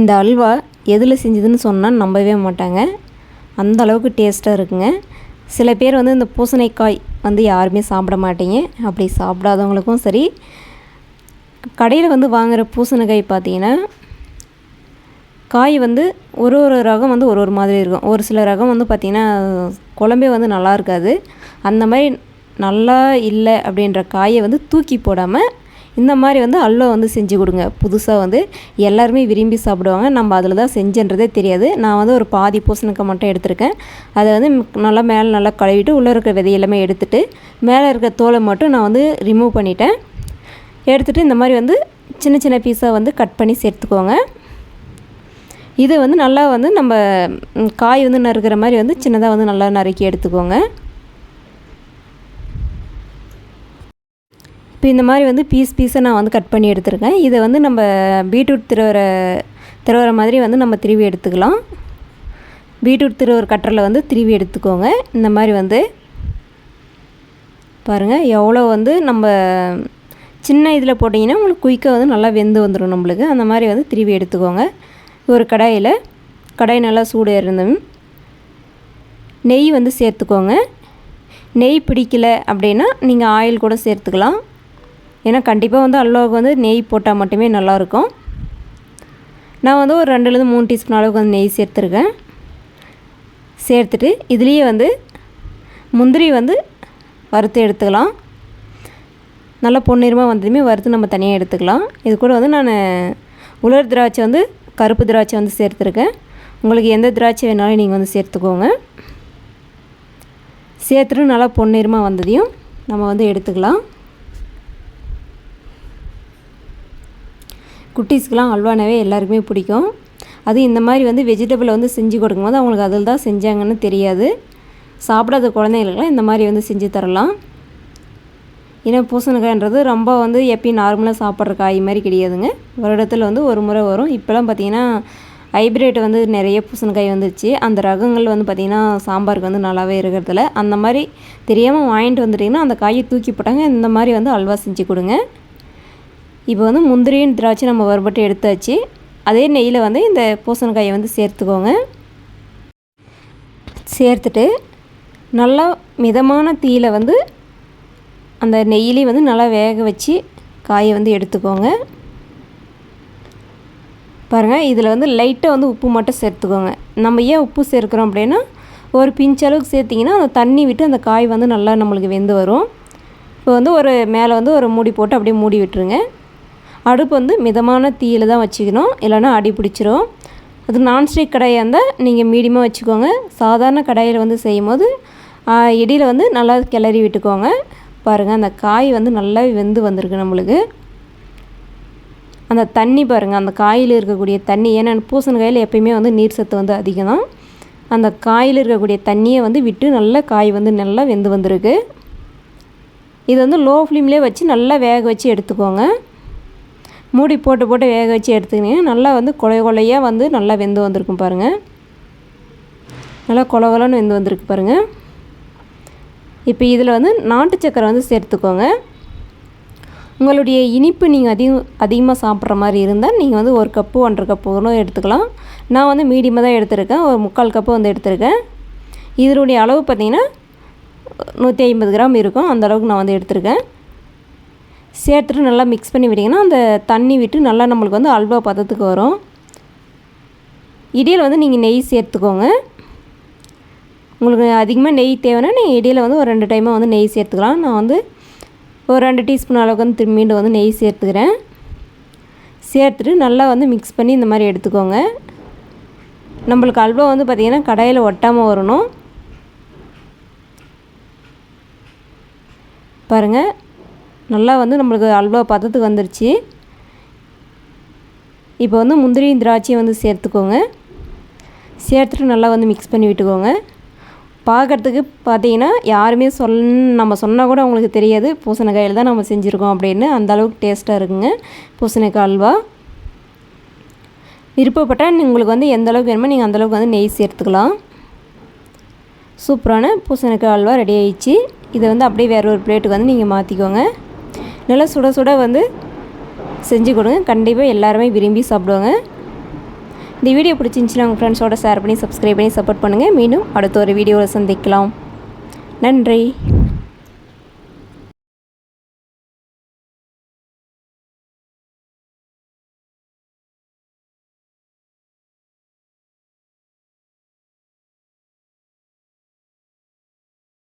இந்த அல்வா எதில் செஞ்சதுன்னு சொன்னால் நம்பவே மாட்டாங்க. அந்த அளவுக்கு டேஸ்ட்டாக இருக்குங்க. சில பேர் வந்து இந்த பூசணிக்காய் வந்து யாருமே சாப்பிட மாட்டீங்க. அப்படி சாப்பிடாதவங்களுக்கும் சரி, கடையில் வந்து வாங்குகிற பூசணிக்காய் பார்த்திங்கன்னா காய் வந்து ஒரு ரகம் வந்து ஒரு மாதிரி இருக்கும். ஒரு சில ரகம் வந்து பார்த்திங்கன்னா குழம்பே வந்து நல்லா இருக்காது. அந்த மாதிரி நல்லா இல்லை அப்படின்ற காயை வந்து தூக்கி போடாமல் இந்த மாதிரி வந்து அல்வா வந்து செஞ்சு கொடுங்க. புதுசாக வந்து எல்லாருமே விரும்பி சாப்பிடுவாங்க. நம்ம அதில் தான் செஞ்சன்றதே தெரியாது. நான் வந்து ஒரு பாதி பூசணிக்காய் மட்டும் எடுத்திருக்கேன். அதை வந்து நல்லா மேலே நல்லா கழுவிட்டு உள்ளே இருக்கிற விதை எல்லாமே எடுத்துகிட்டு மேலே இருக்கிற தோலை மட்டும் நான் வந்து ரிமூவ் பண்ணிட்டேன். எடுத்துகிட்டு இந்த மாதிரி வந்து சின்ன சின்ன பீஸாக வந்து கட் பண்ணி சேர்த்துக்கோங்க. இது வந்து நல்லா வந்து நம்ம காய் வந்து நறுக்கிற மாதிரி வந்து சின்னதாக வந்து நல்லா நறுக்கி எடுத்துக்கோங்க. இப்போ இந்த மாதிரி வந்து பீஸை நான் வந்து கட் பண்ணி எடுத்துருக்கேன். இதை வந்து நம்ம பீட்ரூட் திருவுற மாதிரி வந்து நம்ம திருவி எடுத்துக்கலாம். பீட்ரூட் திருவுற கட்டரில் வந்து திருவி எடுத்துக்கோங்க. இந்த மாதிரி வந்து பாருங்கள் எவ்வளோ வந்து நம்ம சின்ன இதில் போட்டிங்கன்னா உங்களுக்கு குயிக்காக வந்து நல்லா வெந்து வந்துடும் நம்மளுக்கு. அந்த மாதிரி வந்து திருவி எடுத்துக்கோங்க. ஒரு கடாய் நல்லா சூடு இருந்ததும் நெய் வந்து சேர்த்துக்கோங்க. நெய் பிடிக்கல அப்படின்னா நீங்கள் ஆயில் கூட சேர்த்துக்கலாம். ஏன்னா கண்டிப்பாக வந்து அல்வாவுக்கு வந்து நெய் போட்டால் மட்டுமே நல்லாயிருக்கும். நான் வந்து ஒரு 2-3 டீஸ்பூன் அளவுக்கு வந்து நெய் சேர்த்துருக்கேன். சேர்த்துட்டு இதுலேயே வந்து முந்திரி வந்து வறுத்து எடுத்துக்கலாம். நல்லா பொன்னிறமாக வந்ததுமே வறுத்து நம்ம தனியாக எடுத்துக்கலாம். இது கூட வந்து நான் உலர் திராட்சை வந்து கருப்பு திராட்சை வந்து சேர்த்துருக்கேன். உங்களுக்கு எந்த திராட்சை வேணாலும் நீங்கள் வந்து சேர்த்துக்கோங்க. சேர்த்துட்டு நல்லா பொன்னிறமாக வந்ததையும் நம்ம வந்து எடுத்துக்கலாம். குட்டீஸ்க்கெலாம் அல்வானாவே எல்லாருக்குமே பிடிக்கும். அது இந்த மாதிரி வந்து வெஜிடபிளை வந்து செஞ்சு கொடுக்கும்போது அவங்களுக்கு அதில் தான் செஞ்சாங்கன்னு தெரியாது. சாப்பிடாத குழந்தைங்களுக்குலாம் இந்த மாதிரி வந்து செஞ்சு தரலாம். ஏன்னா பூசணிக்காய்ன்றது ரொம்ப வந்து எப்பயும் நார்மலாக சாப்பிட்ற காய் மாதிரி கிடையாதுங்க. வருடத்தில் வந்து ஒரு முறை வரும். இப்போலாம் பார்த்திங்கன்னா ஹைப்ரிட் வந்து நிறைய பூசணிக்காய் வந்துடுச்சு. அந்த ரகங்கள் வந்து பார்த்திங்கன்னா சாம்பாருக்கு வந்து நல்லாவே இருக்கிறதில்ல. அந்த மாதிரி தெரியாமல் வாங்கிட்டு வந்துட்டிங்கன்னா அந்த காயை தூக்கி போட்டாங்க. இந்த மாதிரி வந்து அல்வா செஞ்சு கொடுங்க. இப்போ வந்து முந்திரியும் திராட்சை நம்ம வறுபட்டு எடுத்தாச்சு. அதே நெய்யில் வந்து இந்த பூசணிக்காயை வந்து சேர்த்துக்கோங்க. சேர்த்துட்டு நல்லா மிதமான தீயில வந்து அந்த நெய்யிலே வந்து நல்லா வேக வச்சு காயை வந்து எடுத்துக்கோங்க. பாருங்கள் இதில் வந்து லைட்டாக வந்து உப்பு மட்டும் சேர்த்துக்கோங்க. நம்ம ஏன் உப்பு சேர்க்குறோம் அப்படின்னா ஒரு பிஞ்ச் அளவுக்கு சேர்த்திங்கன்னா அந்த தண்ணி விட்டு அந்த காய் வந்து நல்லா நம்மளுக்கு வெந்து வரும். இப்போ வந்து ஒரு மேலே வந்து ஒரு மூடி போட்டு அப்படியே மூடி விட்டுருங்க. அடுப்பு வந்து மிதமான தீயில் தான் வச்சுக்கணும், இல்லைனா அடி பிடிச்சிரும். அது நான்ஸ்டிக் கடாயாக இருந்தால் நீங்கள் மீடியமாக வச்சுக்கோங்க. சாதாரண கடாயில் வந்து செய்யும் போது இடியில் வந்து நல்லா கிளறி விட்டுக்கோங்க. பாருங்கள் அந்த காய் வந்து நல்லா வெந்து வந்திருக்கு நம்மளுக்கு. அந்த தண்ணி பாருங்கள், அந்த காயில் இருக்கக்கூடிய தண்ணி, ஏன்னா பூசணிக்காயில் எப்பயுமே வந்து நீர் சத்து வந்து அதிகம் தான். அந்த காயில் இருக்கக்கூடிய தண்ணியை வந்து விட்டு நல்லா காய் வந்து நல்லா வெந்து வந்திருக்கு. இது வந்து லோ ஃப்ளேம்லேயே வச்சு நல்லா வேக வச்சு எடுத்துக்கோங்க. மூடி போட்டு வேக வச்சு எடுத்துக்கினீங்கன்னா நல்லா வந்து கொலையாக வந்து நல்லா வெந்து வந்திருக்கும் பாருங்கள். நல்லா கொலன்னு வெந்து வந்திருக்கு பாருங்கள். இப்போ இதில் வந்து நாட்டு சக்கரை வந்து சேர்த்துக்கோங்க. உங்களுடைய இனிப்பு நீங்கள் அதிகமாக சாப்பிட்ற மாதிரி இருந்தால் நீங்கள் வந்து 1 கப்பு 1.5 கப்பு கூட எடுத்துக்கலாம். நான் வந்து மீடியமாக தான் எடுத்திருக்கேன். ஒரு 3/4 கப்பு வந்து எடுத்திருக்கேன். இதனுடைய அளவு பார்த்திங்கன்னா 150 கிராம் இருக்கும். அந்த அளவுக்கு நான் வந்து எடுத்திருக்கேன். சேர்த்துட்டு நல்லா மிக்ஸ் பண்ணி விட்டிங்கன்னா அந்த தண்ணி விட்டு நல்லா நம்மளுக்கு வந்து அல்வா பதத்துக்கு வரும். இடியில் வந்து நீங்கள் நெய் சேர்த்துக்கோங்க. உங்களுக்கு அதிகமாக நெய் தேவைன்னா நீங்கள் இடியில் வந்து ஒரு 2 டைமாக வந்து நெய் சேர்த்துக்கலாம். நான் வந்து ஒரு 2 டீஸ்பூன் அளவுக்கு வந்து மீண்டும் வந்து நெய் சேர்த்துக்கிறேன். சேர்த்துட்டு நல்லா வந்து மிக்ஸ் பண்ணி இந்த மாதிரி எடுத்துக்கோங்க. நம்மளுக்கு அல்வா வந்து பார்த்திங்கன்னா கடாயில் ஒட்டாமல் வரணும். பாருங்கள் நல்லா வந்து நம்மளுக்கு அல்வா பதத்துக்கு வந்துருச்சு. இப்போ வந்து முந்திரியும் திராட்சையும் வந்து சேர்த்துக்கோங்க. சேர்த்துட்டு நல்லா வந்து மிக்ஸ் பண்ணி விட்டுக்கோங்க. பார்க்குறதுக்கு பார்த்தீங்கன்னா யாருமே நம்ம சொன்னால் கூட அவங்களுக்கு தெரியாது பூசணிக்காயில் தான் நம்ம செஞ்சுருக்கோம் அப்படின்னு. அந்தளவுக்கு டேஸ்ட்டாக இருக்குங்க பூசணிக்காய் அல்வா. விருப்பப்பட்டால் உங்களுக்கு வந்து எந்த அளவுக்கு வேணுமோ நீங்கள் அந்தளவுக்கு வந்து நெய் சேர்த்துக்கலாம். சூப்பரான பூசணிக்காய் அல்வா ரெடி ஆயிடுச்சு. இதை வந்து அப்படியே வேறு ஒரு பிளேட்டுக்கு வந்து நீங்கள் மாற்றிக்கோங்க. நல்லா சுட சுட வந்து செஞ்சு கொடுங்க. கண்டிப்பாக எல்லாருமே விரும்பி சாப்பிடுவாங்க. இந்த வீடியோ பிடிச்சிருந்துச்சுன்னா உங்கள் ஃப்ரெண்ட்ஸோட ஷேர் பண்ணி சப்ஸ்கிரைப் பண்ணி சப்போர்ட் பண்ணுங்கள். மீண்டும் அடுத்த ஒரு வீடியோவில் சந்திக்கலாம். நன்றி.